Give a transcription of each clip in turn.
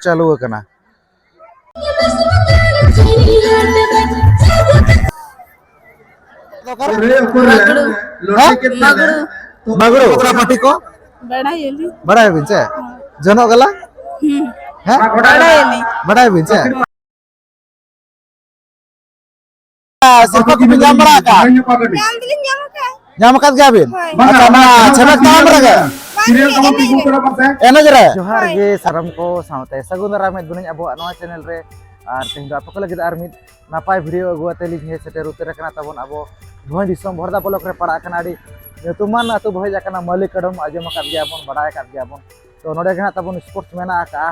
चालू करना मगड़ू ओकरा पार्टी को बड़ा है बिनसे जनो गला हैं बड़ा है बिनसे सिर्फ को जाम बड़ा का जाम का क्या बिन अच्छा ना छनक ताम रगा एना जरा जोहार गे सरम को सावते सगुनरा में दुनिया अबो नवा चैनल रे और तेहन दो आपको लगे आर मिद नापाय वीडियो अगुआते लिंग सेटर उतर कना तबन अबो भोय दिसम भरदा ब्लॉक रे पड़ा कना आडी तुमान अतु भोय जाकना मालिक कदम आजम का गयाबन बडाय का गयाबन तो नोडे गना तबन स्पोर्ट्स मेना का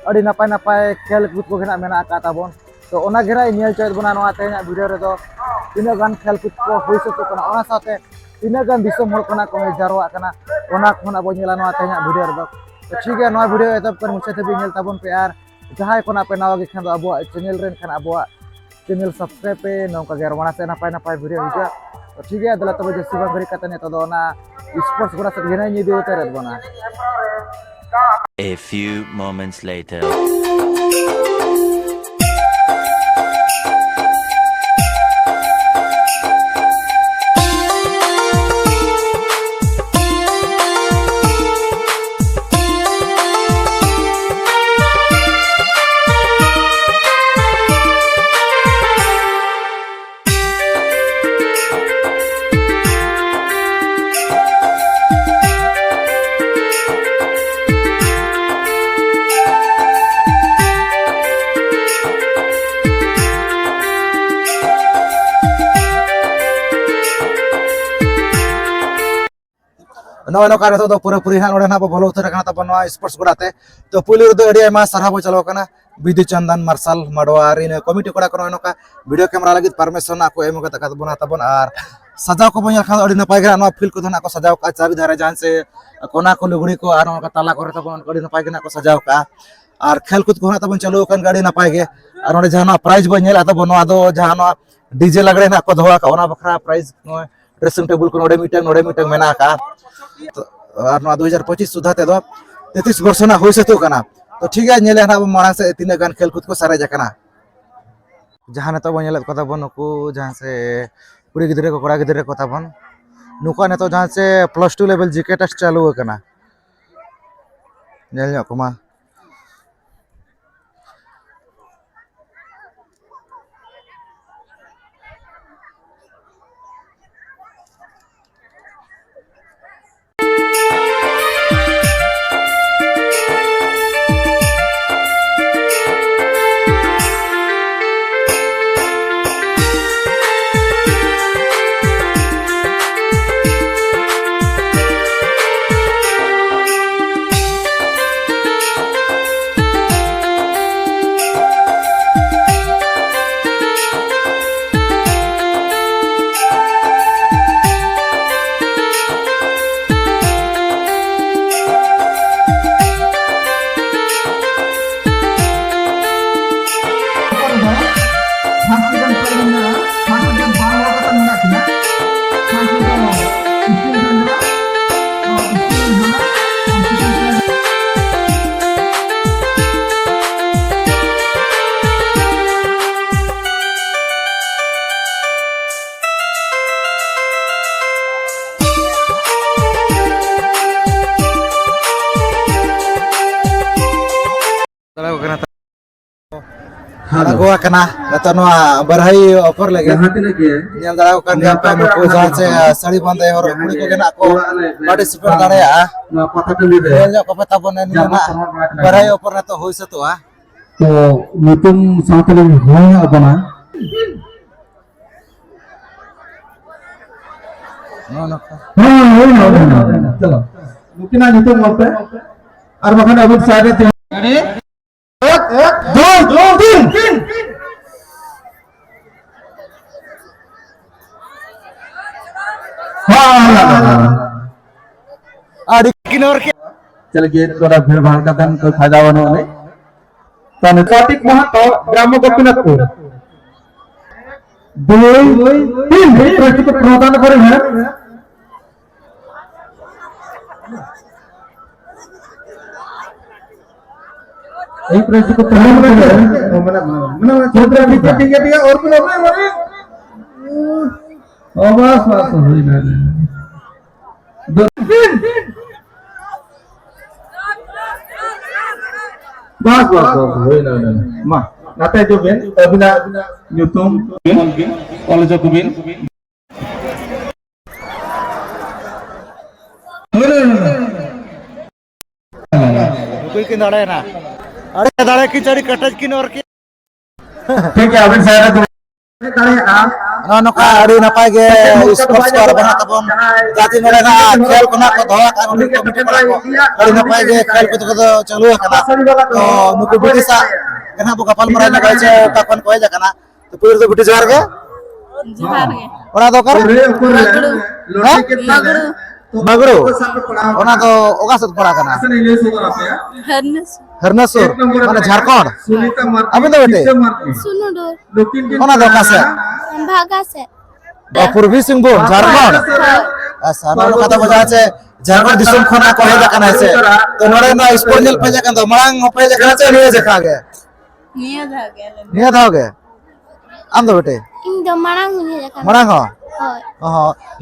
आडी नापाय नापाय खेल कूद को गना मेना का तबन तो ओना घेरा नेल चोय बना नवा तेना वीडियो रे दो तिना गान खेल कूद को होय सतो कना ओना साथे तिना गान दिसम हर कना को जारवा कना ओना खन अबो नेला नवा तेना वीडियो रे दो तो ठीक है नवा वीडियो एतब कर मुछे थे नेल तबन पे यार जहां को ना पे नवा के खान अबो चैनल रेन खान अबो चैनल सब्सक्राइब पे नौका गेरवाना से नापाय नापाय वीडियो हिजा तो ठीक है दला तब जैसे बरी कते ने तो ना स्पोर्ट्स गोरा सब घेना नि दियो तेरे बना A few moments later नवा नौका रे तो पूरा पूरी हां ओडे ना बोलो उतर कना तब नवा स्पोर्ट्स गोडाते तो पुली रे अडी मा सरहा चलो कना विधि चंदन मार्शल मडवार इन कमिटी कोड़ा कनो नौका वीडियो कैमरा लगी परमिशन ना को एम का तक बना तबन और सजाव को बन खान अडी नपाय गना फील को धना को सजाव का चाबी धारे जान से कोना को लुगड़ी को आर का ताला करे तबन अडी नपाय गना को सजाव का और खेल कूद को तबन चलो कन गाड़ी नपाय गे और ओडे जहां प्राइज बन नेला तबन नवा दो जहां डीजे लगड़े ना को दोवा का ओना बखरा प्राइज ड्रेसिंग टेबल को नोडे मीटिंग मेना का और 2025 सुधा ते दो 33 वर्ष ना होय सेतो कना तो ठीक है नेले ना मारा से तीन गान खेल कूद को सारे जकना जहां तो नेले को तबन को जहां से कुड़ी गिदरे को कोड़ा गिदरे को तबन नुका ने तो जहां से +2 लेवल जीके टेस्ट चालू कना नेल को मा गोवा कना तो बरहई ऑफर लगे नेल दाड़ा को गया पे नको जहां से साड़ी बंदे और कुड़ी को गना को पार्टिसिपेट दाड़या ना पता के लिए नेल को पता बने ना बरहई ऑफर ना तो होई से तो नितुम साथले होय अपना नो नो चलो मुकिना नितुम बोलते और बखन अभी सारे अरे एक दो तीन चल गए थोड़ा भीड़ भाड़ का धन कोई फायदा होने वाले तो कार्तिक महतो ग्राम गोपीनाथपुर 2 3 ट्रस्ट को प्रदान करे हैं এই প্রাইস को प्रमोट कर रहे हैं मैंने ठीक है और कोई अपने हमारे बस बस हुई ना बस बस हुई ना मा नाते जो बेन अबिना न्यूटन बेन कॉलेज को बेन कोई की दाड़े ना अरे दाड़े की चढ़ी कटज की और की ठीक है अबिन सारा दाड़े ना नका अड़ी नपाय गे स्पोर्ट्स को बना तबन जाति मेरे ना खेल को ना को धोआ का उन्हीं कमिटी बना को अड़ी नपाय गे खेल को तो चालू है कना तो नुकु बिटिसा कना बो कपाल मरा ना गए का कौन कोई जा कना तो पूरे तो बिटिस हार गे ओना दो कर लोटे कितना मगरू ओना तो ओगा सत पड़ा कना हरनसुर माने झारखंड सुनीता मार्केट अबे तो बेटे सुनुडोर लोकिन ओना दो कासे भागा से पूर्वी सिंहभूम झारखंड ऐसा ना कथा बजा छे झारखंड दिसम खना को हे जकना से तो नोरे ना स्पोर्ट नेल पे जकन तो मरांग पे जकना से निये जखा गे निये धागे आम दो बेटे इन दो मरांग हुने जका मरांग हो होय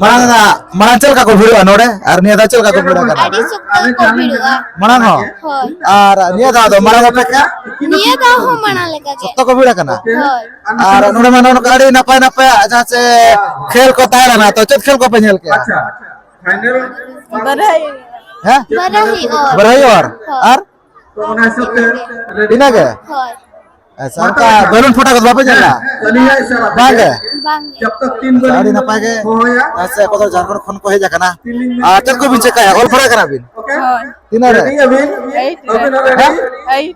मरांग ना मरांग चल का को भिड़वा नोरे और निये दा चल का को भिड़वा कना आडी सुक्का को भिड़ुआ मरांग हो होय और निये दा दो मरांग पे का निये दा हो मना लेका के तो को भिड़ा कना होय और नोरे मानो गाड़ी नपाय नपाय जहां से खेल को तायला ना तो चत खेल को पे नेल के अच्छा फाइनल हैं बरही और और तो उन्हें सब रेडी बिना के होय ऐसा का बैलून फटा के बापे जाला चलिए सर बांगे बांगे जब तक 3 गाड़ी ना पाएगे होया ऐसे को तो झारखंड खन को हे जकना आ चल को बिचे का ऑल फड़ा कना बिन ओके तीन रे रेडी अभी अभी ना रेडी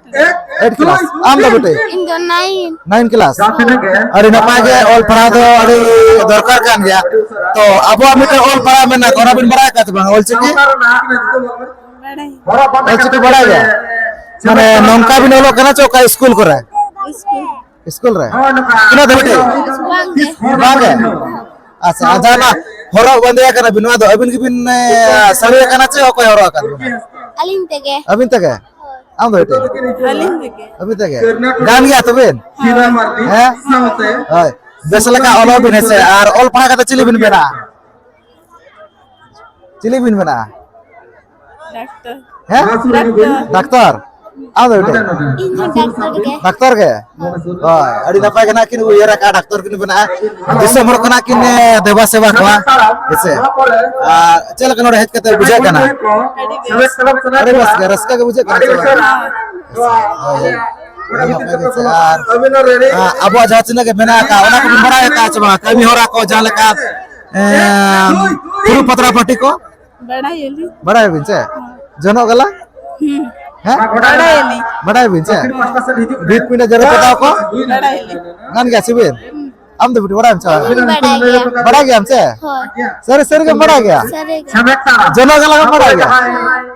8 क्लास आम दो बेटे इन दो 9 9 क्लास जाते ना गए अरे ना पाएगे ऑल फड़ा दो अरे दरकार कान गया तो अब हम तो ऑल फड़ा में ना कोना बिन बड़ा का तो ऑल चिकी ऑल चिकी बड़ा गया माने नौका भी नलो कना चौका स्कूल को रहा स्कूल रहा किना दो बेटे बांगे बांगे अच्छा आजा ना हरो बंदे कना बिनवा दो अबिन की बिन साड़ी कना चे कोई हरो का अलिन तेगे अबिन तक है आम दो बेटे अबिन तक है गान गया तो बिन सीधा मार दी हैं होते हाय बेसला का ऑल बिन है और ऑल पढ़ा का चिली बिन बेना चिली बिन बेना हैं डॉक्टर आम दो बेटे इन डॉक्टर डॉक्टर के के हाय अड़ी नपाय कना किन उयरा का डॉक्टर किन बना दिसम हर कना किन देवा सेवा खवा ऐसे चल कनो हेज कते बुझे कना अरे बस रस्का के बुझे कना अभी ना रेडी अब जाचना के बिना का ओना को बड़ा का चबा कमी होरा को जाले का पुरु पत्रा पट्टी को बड़ा है बिनचे जनो गला हैं बड़ा है बिनचे बीत मिनट जरा बताओ को गान गया सिबिन हम तो बड़ा हमचा बड़ा गया हमसे सर सर के बड़ा गया सरे जनो गला का बड़ा गया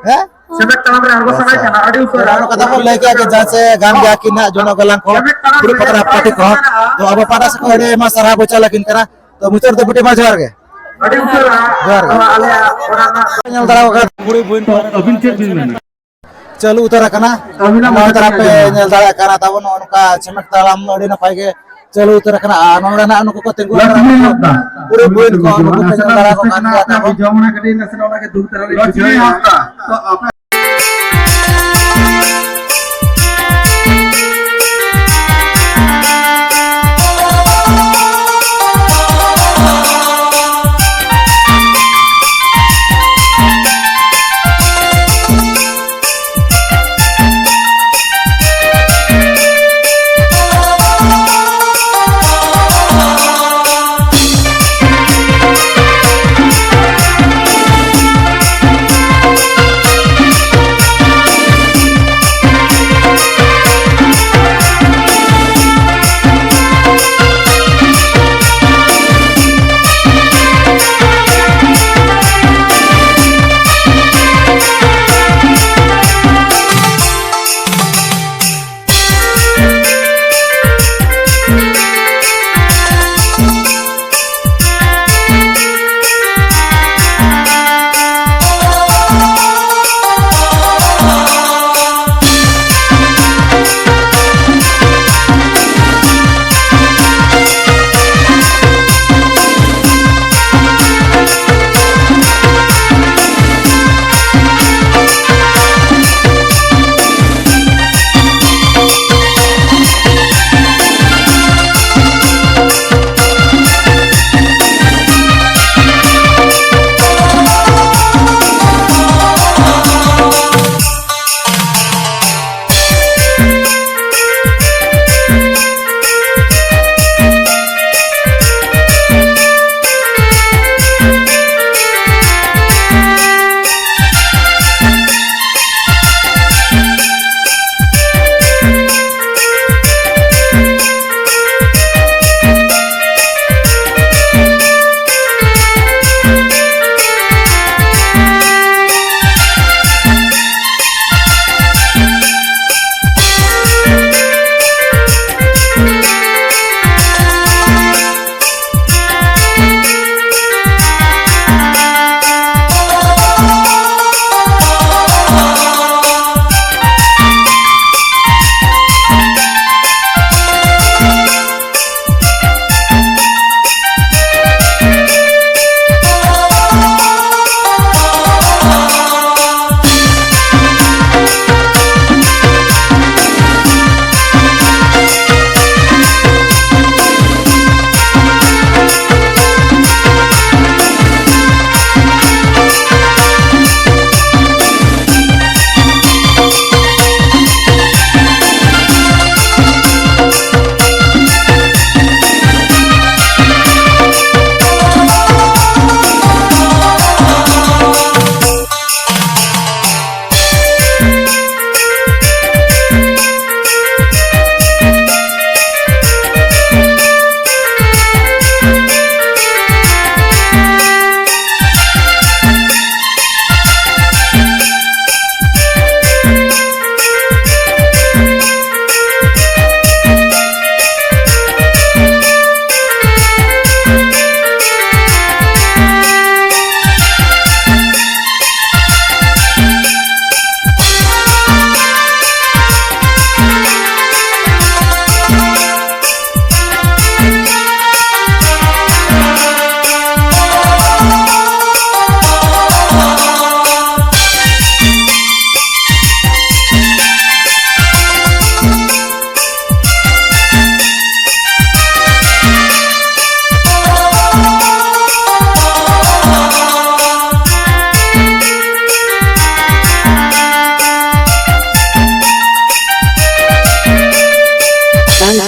हैं सेमेक तलाम रे आगो समय kana adi usara कथा को लेके के जैसे गान गया कि ना जनो गला को पुरु पत्रा पट्टी को तो अब पाटा से कोडे मा सरा बचा लेकिन करा तो मुचर तो बेटे मा जोर के adi usara ale orang nyal dara को पूरी बुइन अबिन चेक बिन में चलू उतर कना नौ तरफ पे नेल दाड़ा कना तब उनका चमक तालाम अड़ी ना पाएगे चलू उतर कना नोड़ा ना उनको को तेंगु पूरे बुइन को उनको पे नेल दाड़ा को कान गया तब जमुना कटी नसना के दूर तरह लक्ष्मी होता तो आप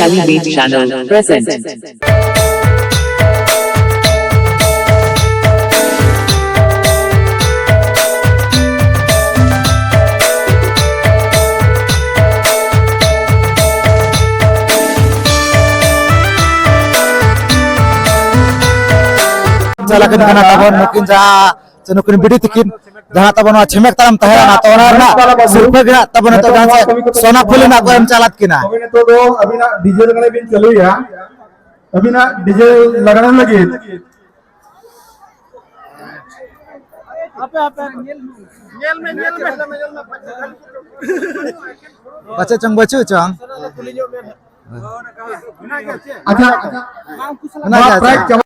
Kali Beat Channel presents. Jalakan kana tabon mungkin nukin bidi tikin jahar tabon cemek taram tahera na tona na surpe gina tabon itu jahar sona puli na ko em calat kina अभी तो दो अभी ना DJ लगाने भी चलो या अभी ना डीजे लगाने लगे baca cang baca cang अच्छा Mana aja, price Cang?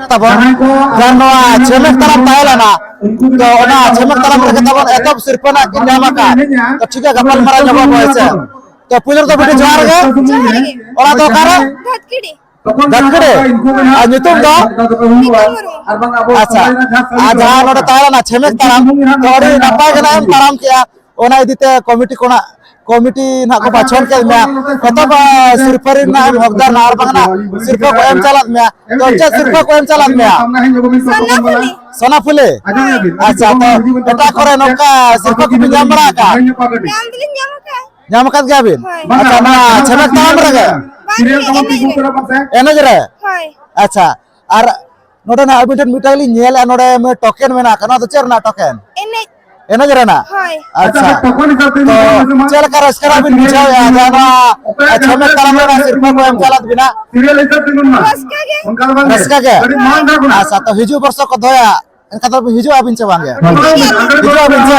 tabon dan cemek taram tahela na to ona cemek taram mereka tabon etop surpe na kin jamaka to ठीक है गपल मारा जब होइছে तो पुलर तो बिटी जवार गे ओला तो करे धतकिड़ी दखड़े आ नितुम दो अच्छा आज नोडे ताला ना छेमेक ताराम तोड़ी नपाय गना एम ताराम किया ओना इदिते कमिटी ना को बाछन के मैं कतब सिरफरी ना एम हकदार ना आर बगना सिरफो को एम चलात मैं तो अच्छा सिरफो को एम चलात मैं सोना फुले अच्छा तो एटा करे नोका सिरफो को जाम बड़ा का नाम दिलिन जामका जाम कत गाबिन अच्छा ना छेमेक ताराम रगे सीरियल को पिगु करा पासे एनज रे हाय अच्छा आर नोडे ना अबिटन मिटाली नेल नोडे में टोकन मेना कना तो चेर ना टोकन एने एनज रे ना हाय अच्छा टोकन करते तो चल कर अस्करा बिन बिछाओ या जाना अच्छा में करम ना सिर्फ को एम चलत बिना सीरियल इधर तिगुन मा बसका गे उनका बांगे रसका के बड़ी मान रखना अच्छा तो हिजु वर्ष को धोया इनका तो हिजु अबिन से वांगे हिजु अबिन से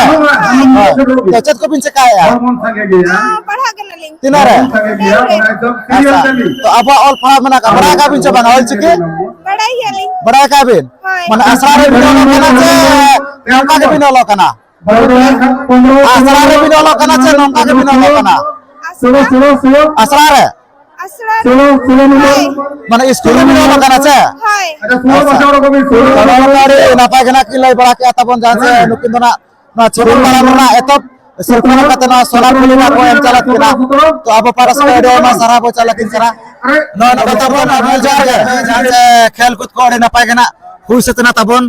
तो चत को बिन से का है हार्मोन संगे गया पढ़ा के न लिंग तीन रे संगे गया और एकदम सीरियल अच्छा चली तो अब ऑल फड़ा मना का बड़ा का बिन से वांगे ऑल चिके पढ़ाई हली बड़ा का बिन मन असरारे बिन लोकना से नौका के बिन लोकना असरारे बिन लोकना से नौका के बिन लोकना सुनो असरारे असरा सुनो माने स्कूल में लोकना से हाय अच्छा सुनो बचाओ को भी सुनो तलावारी नापाय गना कि लाई बड़ा के तबन जासे नुकिन दोना ना छबन बड़ा बड़ा एतप सरकार कते ना सोना पुली ना को एम चलत किना तो अब पारस एडे मा सारा बो चलत किना न न तबन अबल जागे जासे खेल कूद को एडे नापाय गना हुई सतना तबन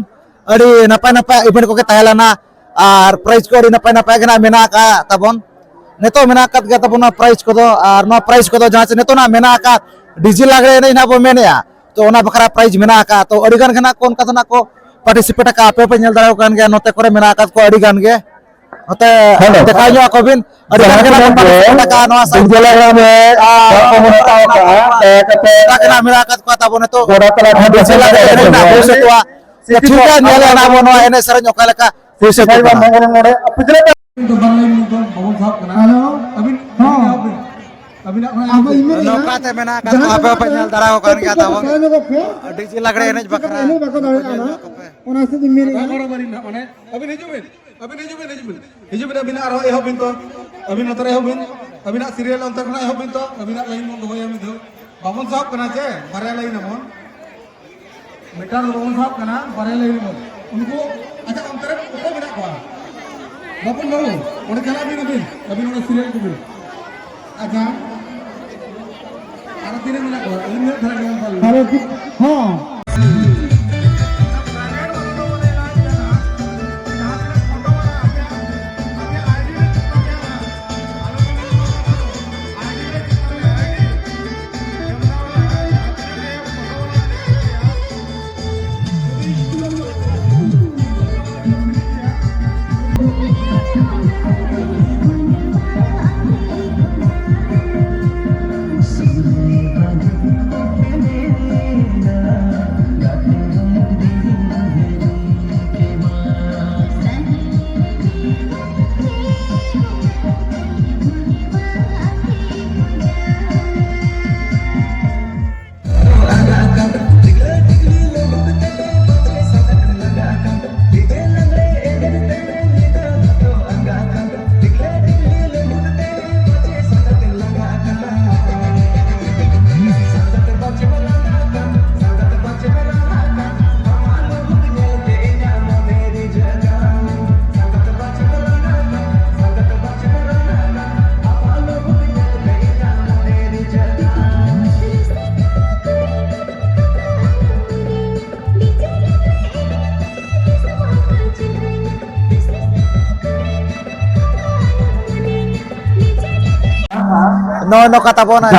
अडी नापाय इवेंट को के ताहला ना आर प्राइज को एडे नापाय गना मेना का तबन नेतो मेना कत गे तबन प्राइज को दो आर नो प्राइज को दो जहां से नेतो ना मेना का डीजे लागरे नहीं ना बो मेनेया तो ओना बकरा प्राइज मेना का तो अडी गान खना कोन का को पार्टिसिपेट का आपे पे नेल दाराव कान गे नोते करे मेना का को अडी गान गे नोते देखा जो को बिन अडी गान के पार्टिसिपेट का नो सा डीजे लागरा में का कना मेना का को तबन तो गोडा कला डीजे लागरे ना हो से तो ठीक है नेले ना बो नो एने सरन ओका लेका हो से तो मंगल नोडे पिछले तो बंगले में तो बहुत साफ करना हेलो अभी हां अभी ना नौका ते मेना का तो आपे पे नेल दाराव कान गे तबन डीजे लागरे एने बकरा ओना से मेरे माने अभी नहीं जुबिन अभी ना रहो एहो बिन तो अभी नतरे एहो बिन अभी ना सीरियल अंतर ना एहो बिन तो अभी ना लाइन में दोया में दो बाबन साहब कना छे बारे लाइन मन बेटा बाबन साहब कना बारे लाइन मन उनको अच्छा अंतर को बिना को बाबन बाबू ओने कना बिन अभी ना सीरियल को बिन अच्छा आरा तीन मिनट को इन धरा के हां no kata bona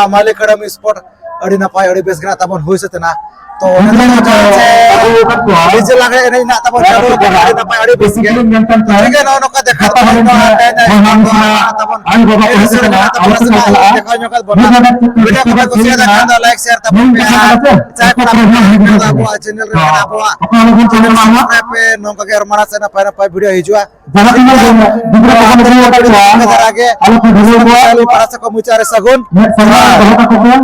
Malik Academy Sport adi napai adi bes gana tabon hui setena to DJ lagre ini nak tabon jalo adi napai adi bes ge jika no ka dekha tabon dekha nyokat bona video ko ko share dakhan like share tabon cai ko abo channel re abo pe no ka ger mana sena pa video hijua para sa ko muchare sagun